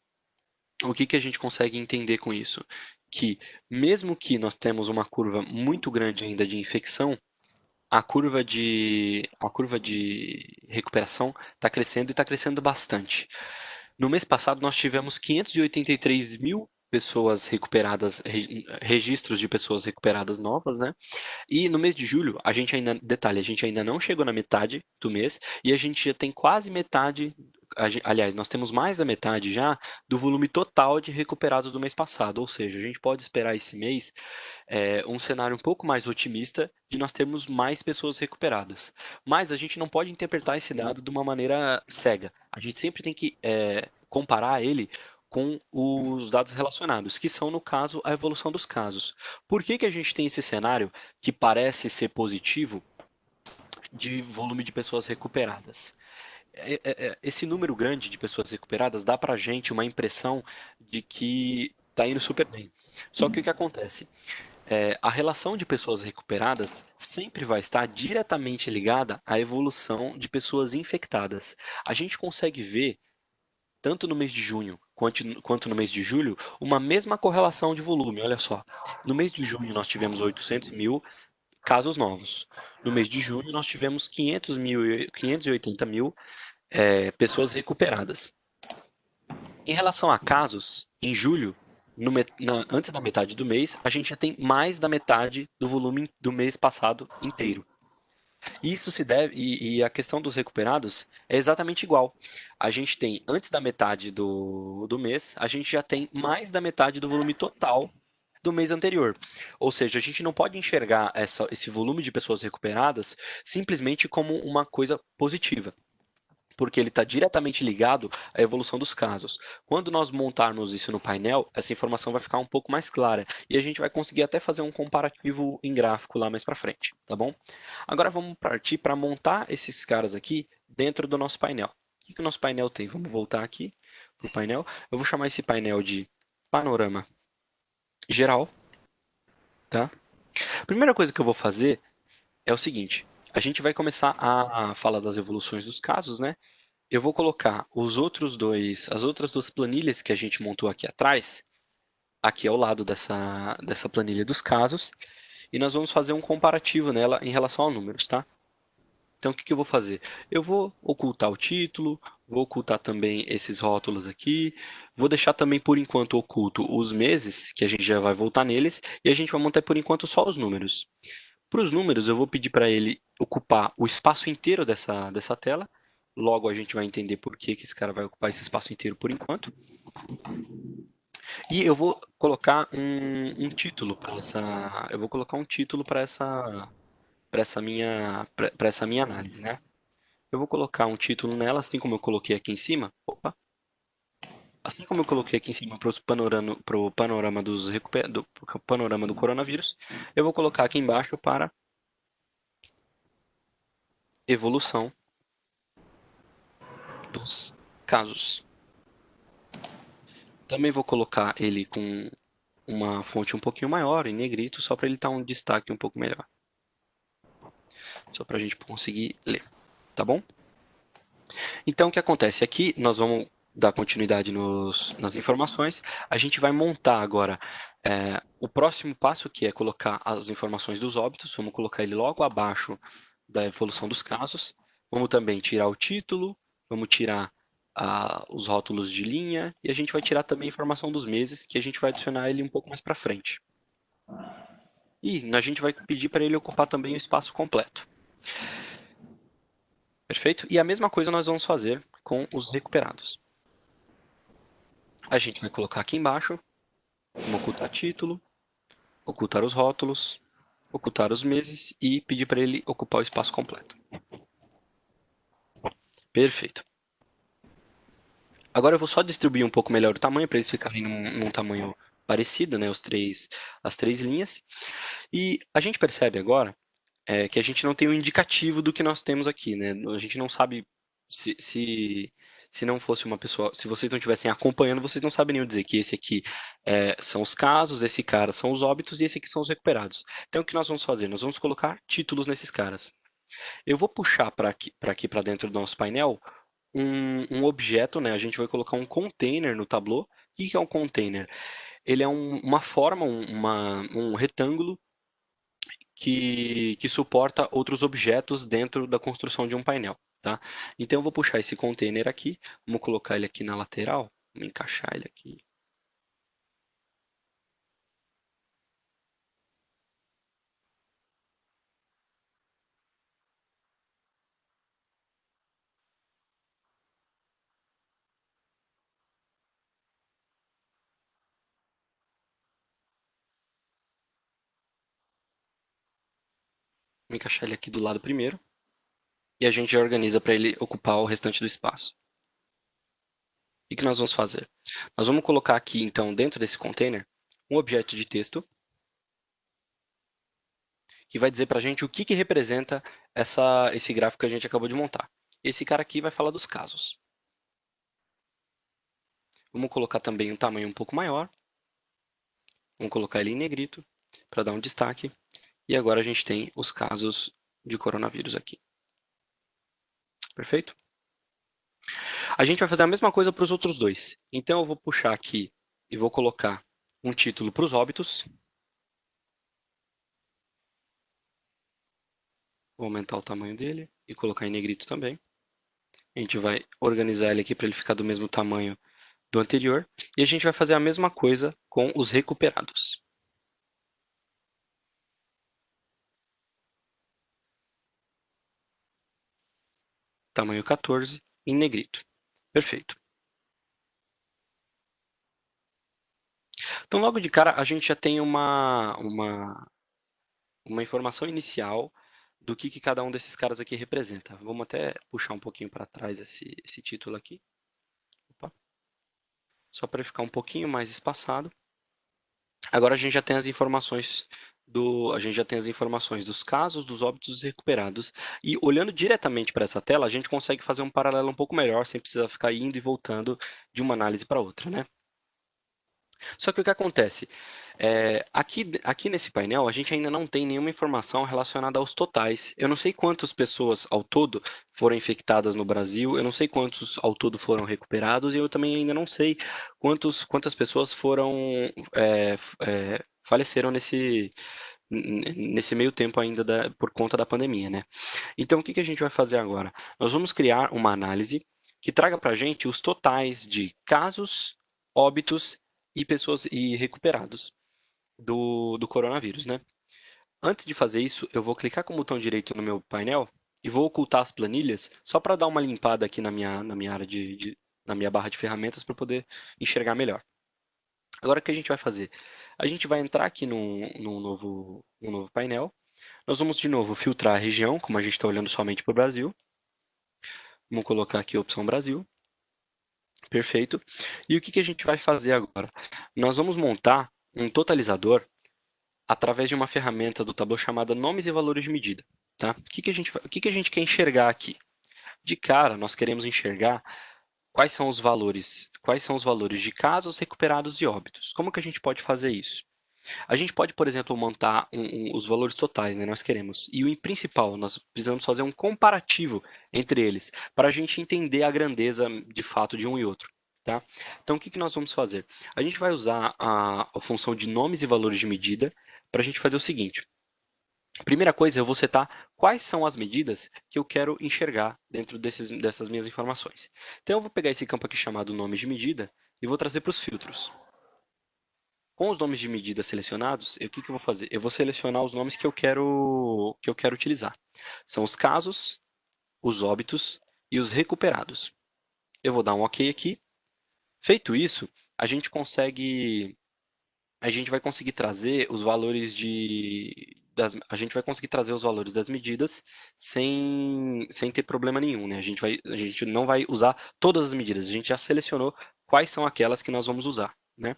entender com isso? Que mesmo que nós temos uma curva muito grande ainda de infecção, a curva de recuperação está crescendo e está crescendo bastante. No mês passado, nós tivemos 583.000 pessoas recuperadas, registros de pessoas recuperadas novas, né? E no mês de julho, detalhe, a gente ainda não chegou na metade do mês e a gente já tem quase metade, aliás, nós temos mais da metade já do volume total de recuperados do mês passado, ou seja, a gente pode esperar esse mês um cenário um pouco mais otimista de nós termos mais pessoas recuperadas. Mas a gente não pode interpretar esse dado de uma maneira cega. A gente sempre tem que comparar ele com os dados relacionados, que são, no caso, a evolução dos casos. Por que que a gente tem esse cenário que parece ser positivo de volume de pessoas recuperadas? esse número grande de pessoas recuperadas dá para a gente uma impressão de que está indo super bem. Só que o que acontece? A relação de pessoas recuperadas sempre vai estar diretamente ligada à evolução de pessoas infectadas. A gente consegue ver, tanto no mês de junho quanto no mês de julho, uma mesma correlação de volume. Olha só, no mês de junho nós tivemos 800 mil casos novos. No mês de julho nós tivemos 580 mil pessoas recuperadas. Em relação a casos, em julho, antes da metade do mês, a gente já tem mais da metade do volume do mês passado inteiro. Isso se deve, e a questão dos recuperados é exatamente igual. A gente tem, antes da metade do mês, a gente já tem mais da metade do volume total do mês anterior. Ou seja, a gente não pode enxergar esse volume de pessoas recuperadas simplesmente como uma coisa positiva, porque ele está diretamente ligado à evolução dos casos. Quando nós montarmos isso no painel, essa informação vai ficar um pouco mais clara e a gente vai conseguir até fazer um comparativo em gráfico lá mais para frente, tá bom? Agora vamos partir para montar esses caras aqui dentro do nosso painel. O que o nosso painel tem? Vamos voltar aqui para o painel. Eu vou chamar esse painel de panorama geral, tá? A primeira coisa que eu vou fazer é o seguinte: a gente vai começar a falar das evoluções dos casos, né? Eu vou colocar as outras duas planilhas que a gente montou aqui atrás, aqui ao lado dessa planilha dos casos, e nós vamos fazer um comparativo nela em relação a números, tá? Então, o que que eu vou fazer? Eu vou ocultar o título, vou ocultar também esses rótulos aqui, vou deixar também por enquanto oculto os meses, que a gente já vai voltar neles, e a gente vai montar por enquanto só os números. Para os números, eu vou pedir para ele ocupar o espaço inteiro dessa tela. Logo, a gente vai entender por que esse cara vai ocupar esse espaço inteiro por enquanto. E eu vou colocar um título para essa. Eu vou colocar um título para essa minha análise, né? Eu vou colocar um título nela, assim como eu coloquei aqui em cima. Opa! Assim como eu coloquei aqui em cima para o panorama pro panorama do coronavírus, eu vou colocar aqui embaixo para evolução dos casos. Também vou colocar ele com uma fonte um pouquinho maior, em negrito, só para ele estar um destaque um pouco melhor. Só para a gente conseguir ler, tá bom? Então, o que acontece? Aqui nós vamos dar continuidade nas informações. A gente vai montar agora o próximo passo, que é colocar as informações dos óbitos. Vamos colocar ele logo abaixo da evolução dos casos. Vamos também tirar o título, vamos tirar os rótulos de linha e a gente vai tirar também a informação dos meses, que a gente vai adicionar ele um pouco mais para frente. E a gente vai pedir para ele ocupar também o espaço completo. Perfeito? E a mesma coisa nós vamos fazer com os recuperados. A gente vai colocar aqui embaixo, vamos ocultar título, ocultar os rótulos, ocultar os meses e pedir para ele ocupar o espaço completo. Perfeito. Agora eu vou só distribuir um pouco melhor o tamanho para eles ficarem num tamanho parecido, né, as três linhas. E a gente percebe agora que a gente não tem um indicativo do que nós temos aqui, né? A gente não sabe se não fosse uma pessoa, se vocês não estivessem acompanhando, vocês não saberiam dizer que esse aqui são os casos, esse cara são os óbitos e esse aqui são os recuperados. Então o que nós vamos fazer? Nós vamos colocar títulos nesses caras. Eu vou puxar para aqui para dentro do nosso painel um objeto, né? A gente vai colocar um container no Tableau. O que é um container? Ele é uma forma, um retângulo que suporta outros objetos dentro da construção de um painel, tá? Então eu vou puxar esse container aqui, vamos colocar ele aqui na lateral, vamos encaixar ele aqui. Vamos encaixar ele aqui do lado primeiro e a gente já organiza para ele ocupar o restante do espaço. O que nós vamos fazer? Nós vamos colocar aqui, então, dentro desse container, um objeto de texto que vai dizer para a gente o que representa esse gráfico que a gente acabou de montar. Esse cara aqui vai falar dos casos. Vamos colocar também um tamanho um pouco maior. Vamos colocar ele em negrito para dar um destaque. E agora a gente tem os casos de coronavírus aqui. Perfeito? A gente vai fazer a mesma coisa para os outros dois. Então eu vou puxar aqui e vou colocar um título para os óbitos. Vou aumentar o tamanho dele e colocar em negrito também. A gente vai organizar ele aqui para ele ficar do mesmo tamanho do anterior. E a gente vai fazer a mesma coisa com os recuperados. Tamanho 14 em negrito. Perfeito. Então, logo de cara, a gente já tem uma informação inicial do que cada um desses caras aqui representa. Vamos até puxar um pouquinho para trás esse título aqui. Opa. Só para ele ficar um pouquinho mais espaçado. Agora a gente já tem as informações a gente já tem as informações dos casos, dos óbitos recuperados. E olhando diretamente para essa tela, a gente consegue fazer um paralelo um pouco melhor, sem precisar ficar indo e voltando de uma análise para outra, né? Só que o que acontece? Aqui nesse painel, a gente ainda não tem nenhuma informação relacionada aos totais. Eu não sei quantas pessoas ao todo foram infectadas no Brasil, eu não sei quantos ao todo foram recuperados, e eu também ainda não sei quantas pessoas faleceram nesse meio tempo ainda por conta da pandemia, né? Então, o que a gente vai fazer agora? Nós vamos criar uma análise que traga para a gente os totais de casos, óbitos e pessoas e recuperados do coronavírus, né? Antes de fazer isso, eu vou clicar com o botão direito no meu painel e vou ocultar as planilhas só para dar uma limpada aqui na minha área na minha barra de ferramentas para poder enxergar melhor. Agora o que a gente vai fazer? A gente vai entrar aqui num novo painel. Nós vamos de novo filtrar a região, como a gente está olhando somente para o Brasil. Vamos colocar aqui a opção Brasil. Perfeito. E o que a gente vai fazer agora? Nós vamos montar um totalizador através de uma ferramenta do Tableau chamada Nomes e Valores de Medida. Tá? O que a gente quer enxergar aqui? De cara, nós queremos enxergar quais são os valores de casos recuperados e óbitos. Como que a gente pode fazer isso? A gente pode, por exemplo, montar os valores totais, né? Nós queremos. E o principal, nós precisamos fazer um comparativo entre eles, para a gente entender a grandeza de fato de um e outro. Tá? Então, o que nós vamos fazer? A gente vai usar a função de nomes e valores de medida para a gente fazer o seguinte. Primeira coisa, eu vou setar quais são as medidas que eu quero enxergar dentro dessas minhas informações. Então, eu vou pegar esse campo aqui chamado nomes de medida e vou trazer para os filtros. Com os nomes de medida selecionados, o que eu vou fazer? Eu vou selecionar os nomes que eu quero utilizar. São os casos, os óbitos e os recuperados. Eu vou dar um OK aqui. Feito isso, a gente vai conseguir trazer os valores a gente vai conseguir trazer os valores das medidas sem ter problema nenhum, né? A gente não vai usar todas as medidas, a gente já selecionou quais são aquelas que nós vamos usar, né?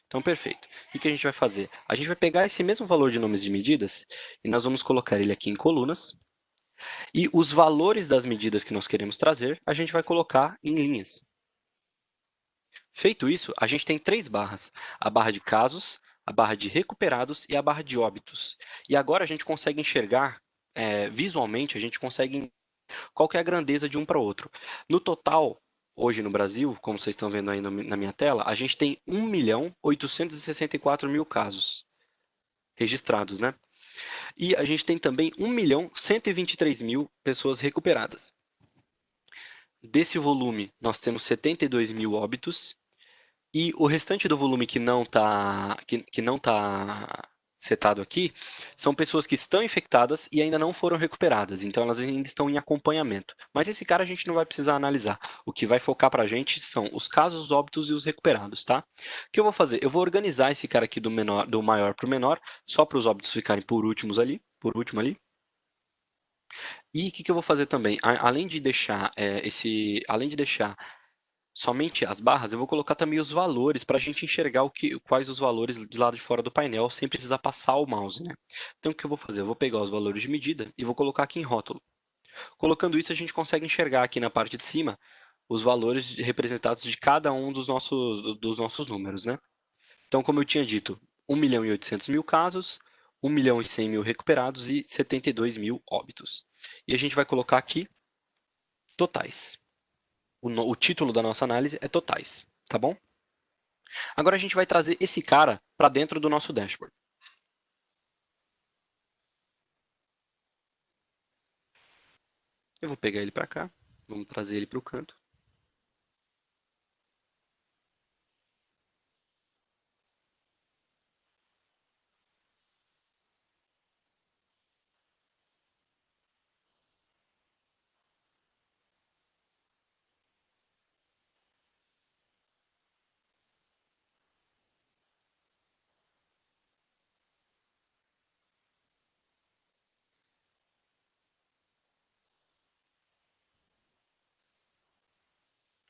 Então, perfeito. O que a gente vai fazer? A gente vai pegar esse mesmo valor de nomes de medidas e nós vamos colocar ele aqui em colunas. E os valores das medidas que nós queremos trazer, a gente vai colocar em linhas. Feito isso, a gente tem três barras: a barra de casos, a barra de recuperados e a barra de óbitos. E agora a gente consegue enxergar, visualmente, a gente consegue qual que é a grandeza de um para o outro. No total, hoje no Brasil, como vocês estão vendo aí na minha tela, a gente tem 1.864.000 casos registrados, né? E a gente tem também 1.123.000 pessoas recuperadas. Desse volume, nós temos 72.000 óbitos e o restante do volume que não tá setado aqui são pessoas que estão infectadas e ainda não foram recuperadas, então elas ainda estão em acompanhamento. Mas esse cara a gente não vai precisar analisar. O que vai focar para a gente são os casos, os óbitos e os recuperados, tá? O que eu vou fazer? Eu vou organizar esse cara aqui do maior para o menor, só para os óbitos ficarem por último ali. E o que eu vou fazer também? Além de deixar somente as barras, eu vou colocar também os valores para a gente enxergar quais os valores de lado de fora do painel sem precisar passar o mouse, né? Então, o que eu vou fazer? Eu vou pegar os valores de medida e vou colocar aqui em rótulo. Colocando isso, a gente consegue enxergar aqui na parte de cima os valores representados de cada um dos nossos números, né? Então, como eu tinha dito, 1.800.000 casos, 1.100.000 recuperados e 72.000 óbitos. E a gente vai colocar aqui totais. O título da nossa análise é totais, tá bom? Agora a gente vai trazer esse cara para dentro do nosso dashboard. Eu vou pegar ele para cá, vamos trazer ele para o canto.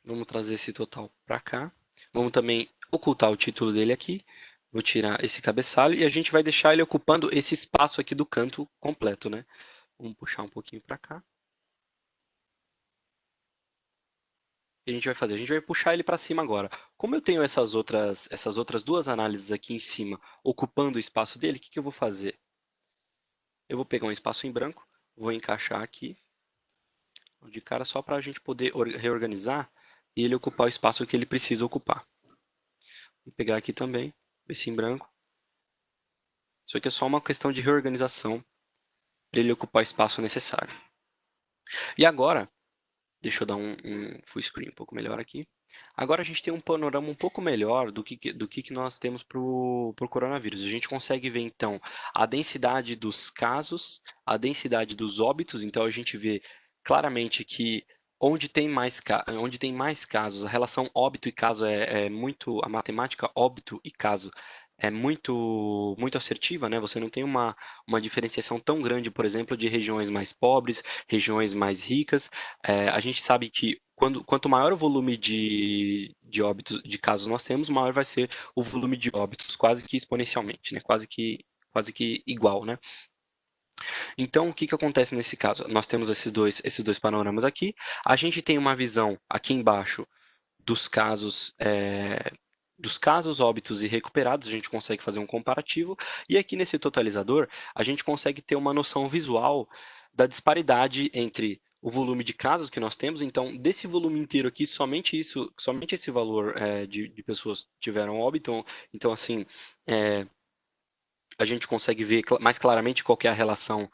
Vamos trazer esse total para cá. Vamos também ocultar o título dele aqui. Vou tirar esse cabeçalho e a gente vai deixar ele ocupando esse espaço aqui do canto completo, né? Vamos puxar um pouquinho para cá. O que a gente vai fazer? A gente vai puxar ele para cima agora. Como eu tenho essas outras duas análises aqui em cima ocupando o espaço dele, o que que eu vou fazer? Eu vou pegar um espaço em branco, vou encaixar aqui, de cara só para a gente poder reorganizar e ele ocupar o espaço que ele precisa ocupar. Vou pegar aqui também, esse em branco. Isso aqui é só uma questão de reorganização para ele ocupar o espaço necessário. E agora, deixa eu dar um full screen um pouco melhor aqui. Agora a gente tem um panorama um pouco melhor do que nós temos para o coronavírus. A gente consegue ver, então, a densidade dos casos, a densidade dos óbitos. Então, a gente vê claramente que onde tem mais casos, a relação óbito e caso é muito... A matemática óbito e caso é muito, muito assertiva, né? Você não tem uma diferenciação tão grande, por exemplo, de regiões mais pobres, regiões mais ricas. A gente sabe que quanto maior o volume de óbitos, de casos nós temos, maior vai ser o volume de óbitos, quase que exponencialmente, né? Quase que igual, né? Então, o que que acontece nesse caso? Nós temos esses dois panoramas aqui. A gente tem uma visão aqui embaixo dos casos, óbitos e recuperados, a gente consegue fazer um comparativo. E aqui nesse totalizador, a gente consegue ter uma noção visual da disparidade entre o volume de casos que nós temos. Então, desse volume inteiro aqui, somente esse valor de pessoas tiveram óbito. Então, assim, é, a gente consegue ver mais claramente qual que é a relação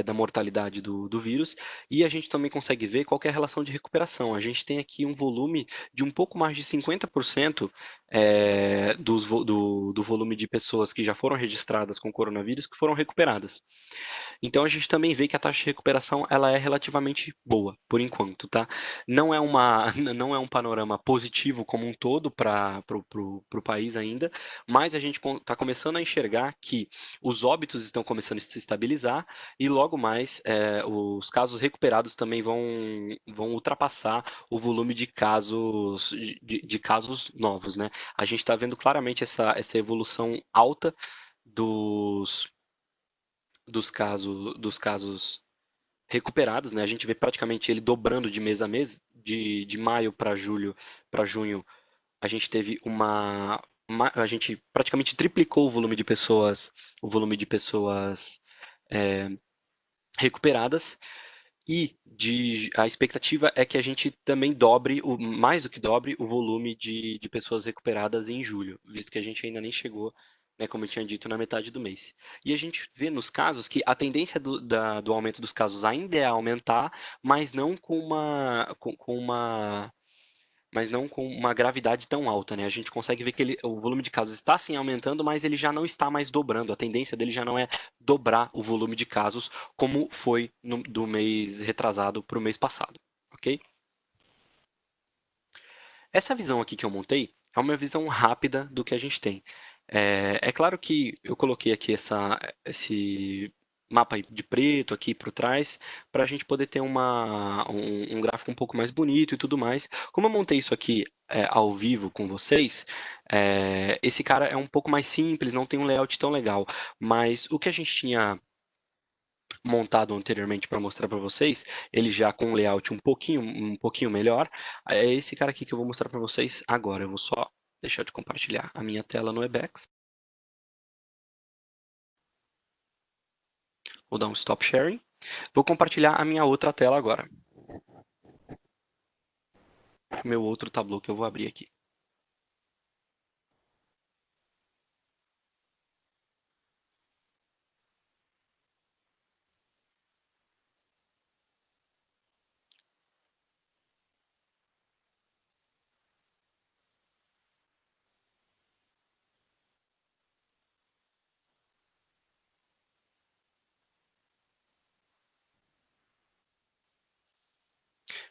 da mortalidade do vírus e a gente também consegue ver qual que é a relação de recuperação. A gente tem aqui um volume de um pouco mais de 50% do volume de pessoas que já foram registradas com coronavírus que foram recuperadas. Então a gente também vê que a taxa de recuperação ela é relativamente boa, por enquanto, tá? Não é não é um panorama positivo como um todo para o país ainda, mas a gente está começando a enxergar que os óbitos estão começando a se estabilizar e logo mais os casos recuperados também vão ultrapassar o volume de casos novos, né? A gente está vendo claramente essa evolução alta dos, dos casos recuperados, né? A gente vê praticamente ele dobrando de mês a mês, de maio para julho, para junho, a gente teve a gente praticamente triplicou o volume de pessoas recuperadas e a expectativa é que a gente também mais do que dobre o volume de pessoas recuperadas em julho, visto que a gente ainda nem chegou, né, como eu tinha dito, na metade do mês. E a gente vê nos casos que a tendência do aumento dos casos ainda é aumentar, mas não com uma gravidade tão alta, né? A gente consegue ver que o volume de casos está sim aumentando, mas ele já não está mais dobrando. A tendência dele já não é dobrar o volume de casos como foi do mês retrasado para o mês passado, ok? Essa visão aqui que eu montei é uma visão rápida do que a gente tem. É claro que eu coloquei aqui esse mapa de preto aqui por trás para a gente poder ter um gráfico um pouco mais bonito e tudo mais. Como eu montei isso aqui ao vivo com vocês, esse cara é um pouco mais simples, não tem um layout tão legal. Mas o que a gente tinha montado anteriormente para mostrar para vocês, ele já com um layout um pouquinho melhor. É esse cara aqui que eu vou mostrar para vocês agora. Eu vou só deixar de compartilhar a minha tela no Webex. Vou dar um stop sharing. Vou compartilhar a minha outra tela agora. O meu outro Tableau que eu vou abrir aqui.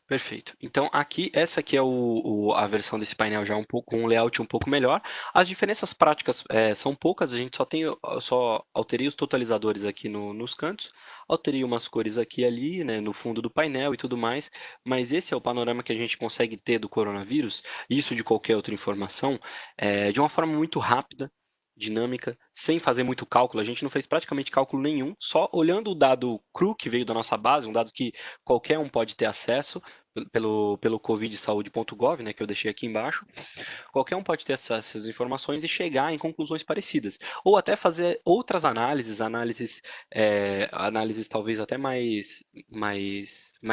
Perfeito. Então, essa aqui é a versão desse painel já um pouco, com um layout um pouco melhor. As diferenças práticas são poucas, a gente só alterei os totalizadores aqui nos cantos, alterei umas cores aqui e ali, né, no fundo do painel e tudo mais, mas esse é o panorama que a gente consegue ter do coronavírus, isso de qualquer outra informação, de uma forma muito rápida, dinâmica, sem fazer muito cálculo. A gente não fez praticamente cálculo nenhum, só olhando o dado cru que veio da nossa base, um dado que qualquer um pode ter acesso, pelo covidsaude.gov, né, que eu deixei aqui embaixo, qualquer um pode ter essas informações e chegar em conclusões parecidas. Ou até fazer outras análises talvez até mais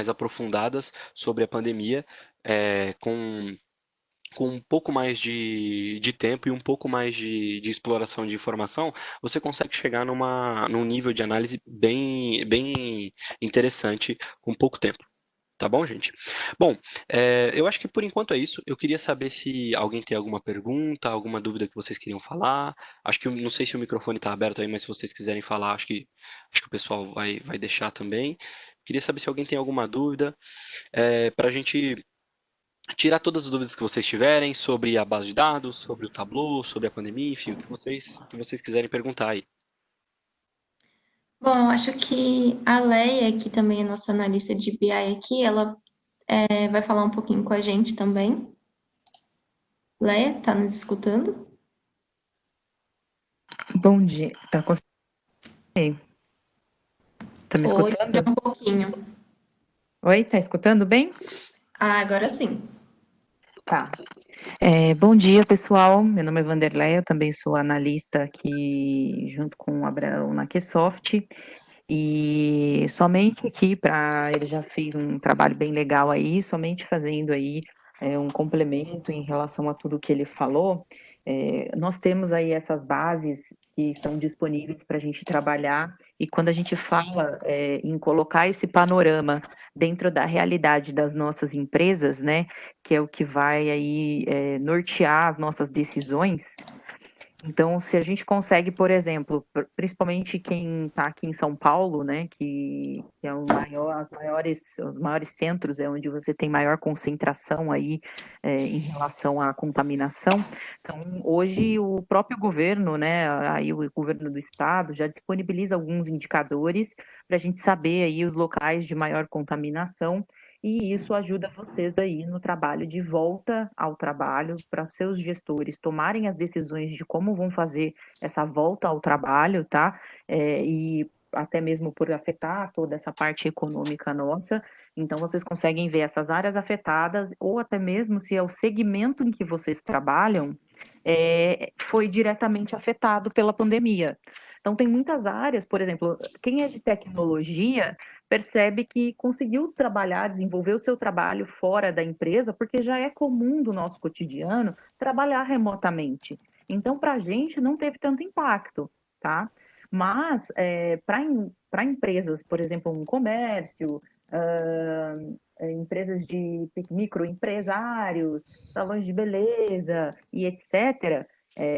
aprofundadas sobre a pandemia, com um pouco mais de tempo e um pouco mais de exploração de informação, você consegue chegar num nível de análise bem interessante com pouco tempo. Tá bom, gente? Bom, eu acho que por enquanto é isso. Eu queria saber se alguém tem alguma pergunta, alguma dúvida que vocês queriam falar. Acho que não sei se o microfone está aberto aí, mas se vocês quiserem falar, acho que o pessoal vai deixar também. Queria saber se alguém tem alguma dúvida, para a gente tirar todas as dúvidas que vocês tiverem sobre a base de dados, sobre o Tableau, sobre a pandemia, enfim, o que vocês quiserem perguntar aí. Bom, eu acho que a Leia, que também é nossa analista de BI aqui, ela vai falar um pouquinho com a gente também. Leia, tá nos escutando? Bom dia. Tá, tá me Oi, escutando? um pouquinho. Oi, tá escutando bem? Ah, agora sim. Tá. Bom dia, pessoal. Meu nome é Vanderleia, eu também sou analista aqui junto com o Abraão na Qsoft. E somente aqui para ele já fez um trabalho bem legal aí, somente fazendo aí um complemento em relação a tudo que ele falou. Nós temos aí essas bases que estão disponíveis para a gente trabalhar, e quando a gente fala em colocar esse panorama dentro da realidade das nossas empresas, né, que é o que vai aí nortear as nossas decisões. Então, se a gente consegue, por exemplo, principalmente quem está aqui em São Paulo, né, que é os maiores centros, é onde você tem maior concentração aí em relação à contaminação. Então, hoje o próprio governo, né, aí o governo do estado já disponibiliza alguns indicadores para a gente saber aí os locais de maior contaminação, e isso ajuda vocês aí no trabalho de volta ao trabalho, para seus gestores tomarem as decisões de como vão fazer essa volta ao trabalho, tá? E até mesmo por afetar toda essa parte econômica nossa. Então, vocês conseguem ver essas áreas afetadas, ou até mesmo se é o segmento em que vocês trabalham, foi diretamente afetado pela pandemia. Então, tem muitas áreas, por exemplo, quem é de tecnologia percebe que conseguiu trabalhar, desenvolver o seu trabalho fora da empresa, porque já é comum do nosso cotidiano trabalhar remotamente. Então, para a gente não teve tanto impacto, tá? Mas para empresas, por exemplo, um comércio, empresas de microempresários, salões de beleza e etc.,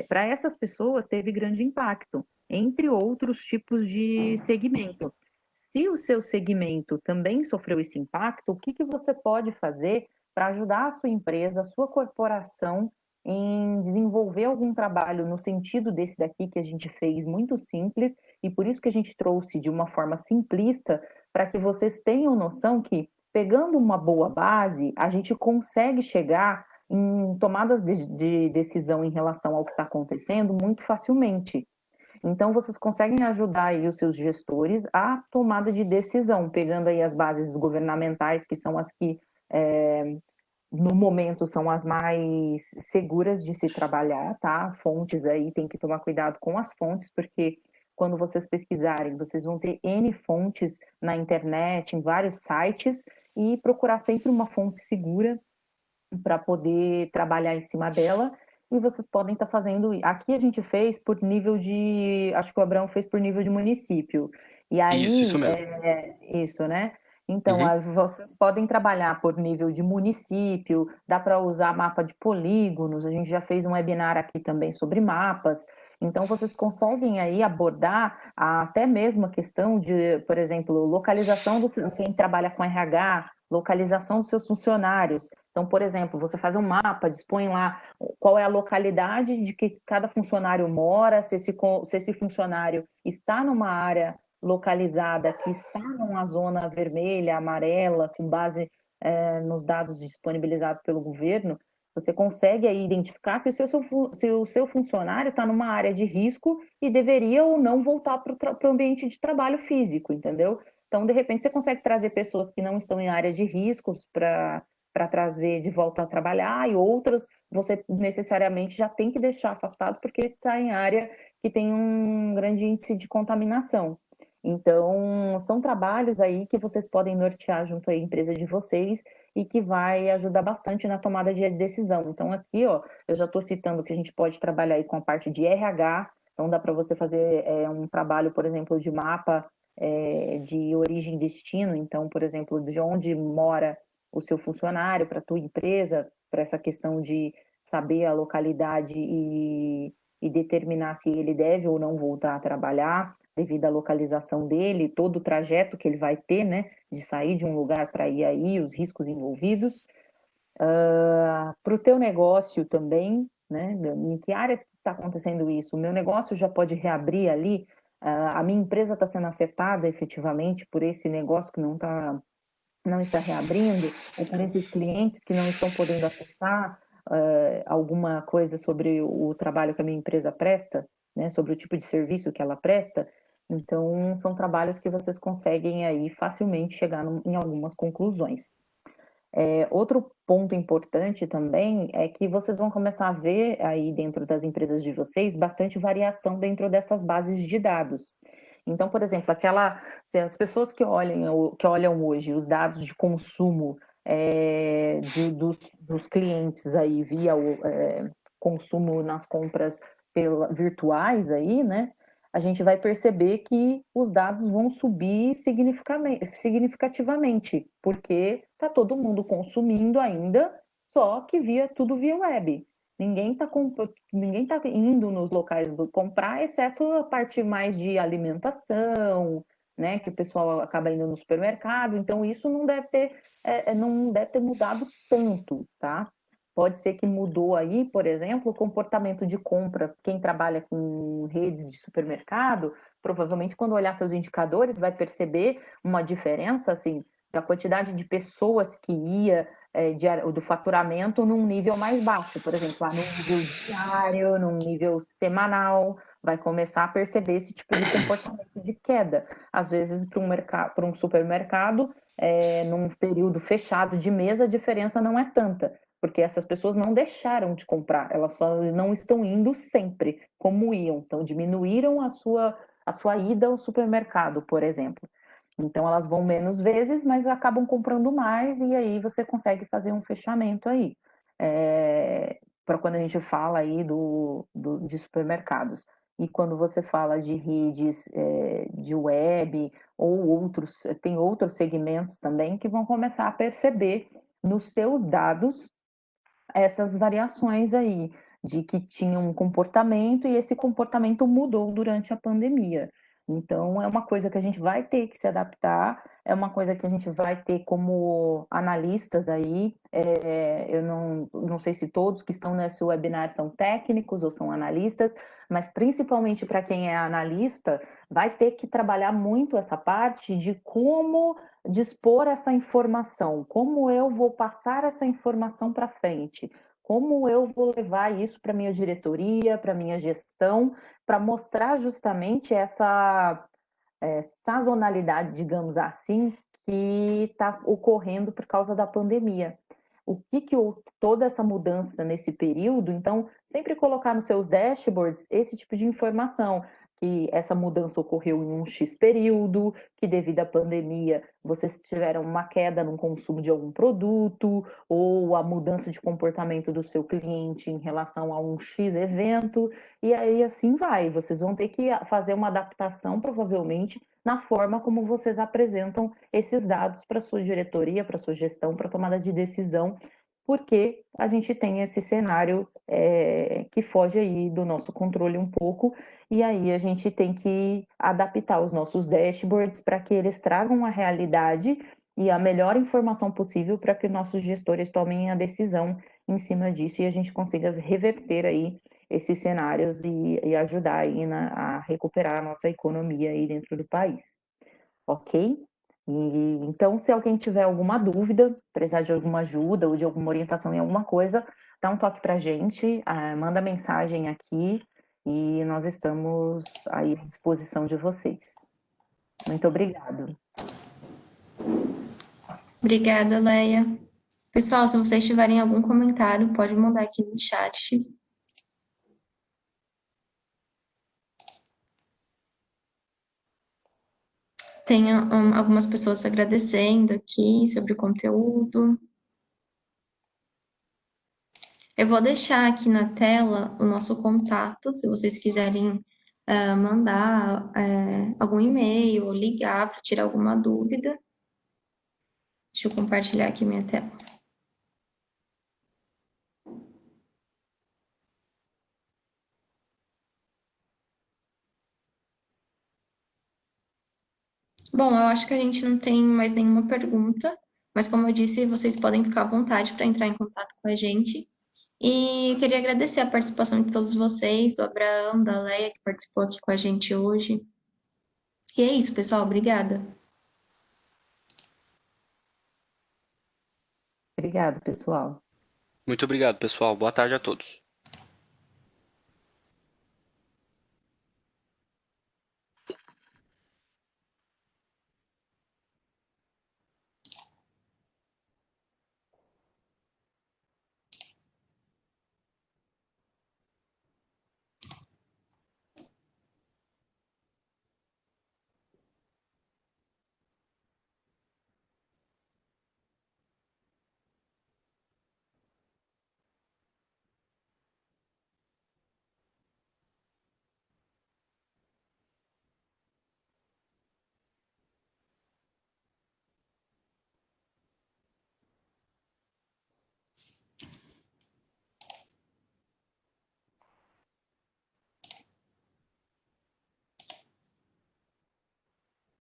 para essas pessoas teve grande impacto, entre outros tipos de segmento. Se o seu segmento também sofreu esse impacto, o que você pode fazer para ajudar a sua empresa, a sua corporação em desenvolver algum trabalho no sentido desse daqui que a gente fez, muito simples, e por isso que a gente trouxe de uma forma simplista, para que vocês tenham noção que, pegando uma boa base, a gente consegue chegar em tomadas de decisão em relação ao que está acontecendo muito facilmente. Então, vocês conseguem ajudar aí os seus gestores à tomada de decisão, pegando aí as bases governamentais, que são as que, no momento, são as mais seguras de se trabalhar, tá? Fontes aí, tem que tomar cuidado com as fontes, porque quando vocês pesquisarem, vocês vão ter N fontes na internet, em vários sites, e procurar sempre uma fonte segura para poder trabalhar em cima dela. E vocês podem estar fazendo. Aqui a gente fez por nível de. Acho que o Abraão fez por nível de município. E Isso aí, mesmo. isso, né? Então, Uhum. aí vocês podem trabalhar por nível de município, dá para usar mapa de polígonos, a gente já fez um webinar aqui também sobre mapas. Então, vocês conseguem aí abordar até mesmo a questão de, por exemplo, localização do quem trabalha com RH, localização dos seus funcionários. Então, por exemplo, você faz um mapa, dispõe lá qual é a localidade de que cada funcionário mora, se esse funcionário está numa área localizada que está numa zona vermelha, amarela, com base nos dados disponibilizados pelo governo, você consegue aí identificar se o seu funcionário está numa área de risco e deveria ou não voltar para o ambiente de trabalho físico, entendeu? Então, de repente, você consegue trazer pessoas que não estão em área de riscos para trazer de volta a trabalhar, e outras você necessariamente já tem que deixar afastado porque está em área que tem um grande índice de contaminação. Então, são trabalhos aí que vocês podem nortear junto à empresa de vocês e que vai ajudar bastante na tomada de decisão. Então, aqui, ó, eu já estou citando que a gente pode trabalhar aí com a parte de RH, então dá para você fazer um trabalho, por exemplo, de mapa de origem e destino, então, por exemplo, de onde mora o seu funcionário para a tua empresa, para essa questão de saber a localidade e determinar se ele deve ou não voltar a trabalhar devido à localização dele, todo o trajeto que ele vai ter, né, de sair de um lugar para ir aí, os riscos envolvidos. Para o teu negócio também, né, em que áreas está acontecendo isso? O meu negócio já pode reabrir ali, a minha empresa está sendo afetada efetivamente por esse negócio que não está reabrindo, ou por esses clientes que não estão podendo acessar alguma coisa sobre o trabalho que a minha empresa presta, né, sobre o tipo de serviço que ela presta. Então, são trabalhos que vocês conseguem aí facilmente chegar em algumas conclusões. Outro ponto importante também é que vocês vão começar a ver aí dentro das empresas de vocês bastante variação dentro dessas bases de dados. Então, por exemplo, se as pessoas que olham hoje os dados de consumo dos clientes aí via o consumo nas compras virtuais aí, né? A gente vai perceber que os dados vão subir significativamente, porque está todo mundo consumindo ainda, só que tudo via web. Ninguém tá indo nos locais do comprar, exceto a parte mais de alimentação, né? Que o pessoal acaba indo no supermercado. Então, isso não deve ter mudado tanto, tá? Pode ser que mudou aí, por exemplo, o comportamento de compra. Quem trabalha com redes de supermercado, provavelmente quando olhar seus indicadores vai perceber uma diferença assim da quantidade de pessoas que ia do faturamento num nível mais baixo, por exemplo, lá no nível diário, num nível semanal, vai começar a perceber esse tipo de comportamento de queda. Às vezes, para um supermercado, num período fechado de mês, a diferença não é tanta, porque essas pessoas não deixaram de comprar, elas só não estão indo sempre como iam, então diminuíram a sua ida ao supermercado, por exemplo. Então elas vão menos vezes, mas acabam comprando mais e aí você consegue fazer um fechamento aí. Para quando a gente fala aí de supermercados. E quando você fala de redes de web ou tem outros segmentos também que vão começar a perceber nos seus dados essas variações aí, de que tinha um comportamento e esse comportamento mudou durante a pandemia. Então, é uma coisa que a gente vai ter que se adaptar, é uma coisa que a gente vai ter como analistas aí. Eu não sei se todos que estão nesse webinar são técnicos ou são analistas, mas principalmente para quem é analista, vai ter que trabalhar muito essa parte de como dispor essa informação, como eu vou passar essa informação para frente, como eu vou levar isso para minha diretoria, para minha gestão, para mostrar justamente essa sazonalidade, digamos assim, que está ocorrendo por causa da pandemia. Toda essa mudança nesse período, então, sempre colocar nos seus dashboards esse tipo de informação, que essa mudança ocorreu em um X período, que devido à pandemia vocês tiveram uma queda no consumo de algum produto, ou a mudança de comportamento do seu cliente em relação a um X evento, e aí assim vai. Vocês vão ter que fazer uma adaptação, provavelmente, na forma como vocês apresentam esses dados para sua diretoria, para sua gestão, para tomada de decisão, porque a gente tem esse cenário que foge aí do nosso controle um pouco, e aí a gente tem que adaptar os nossos dashboards para que eles tragam a realidade e a melhor informação possível para que nossos gestores tomem a decisão em cima disso e a gente consiga reverter aí esses cenários e ajudar aí a recuperar a nossa economia aí dentro do país, ok? Então, se alguém tiver alguma dúvida, precisar de alguma ajuda ou de alguma orientação em alguma coisa, dá um toque para a gente, manda mensagem aqui e nós estamos aí à disposição de vocês. Muito obrigado. Obrigada, Leia. Pessoal, se vocês tiverem algum comentário, pode mandar aqui no chat. Tem algumas pessoas agradecendo aqui sobre o conteúdo. Eu vou deixar aqui na tela o nosso contato, se vocês quiserem mandar algum e-mail ou ligar para tirar alguma dúvida. Deixa eu compartilhar aqui minha tela. Bom, eu acho que a gente não tem mais nenhuma pergunta, mas como eu disse, vocês podem ficar à vontade para entrar em contato com a gente. E eu queria agradecer a participação de todos vocês, do Abraão, da Leia, que participou aqui com a gente hoje. E é isso, pessoal. Obrigada. Obrigado, pessoal. Muito obrigado, pessoal. Boa tarde a todos.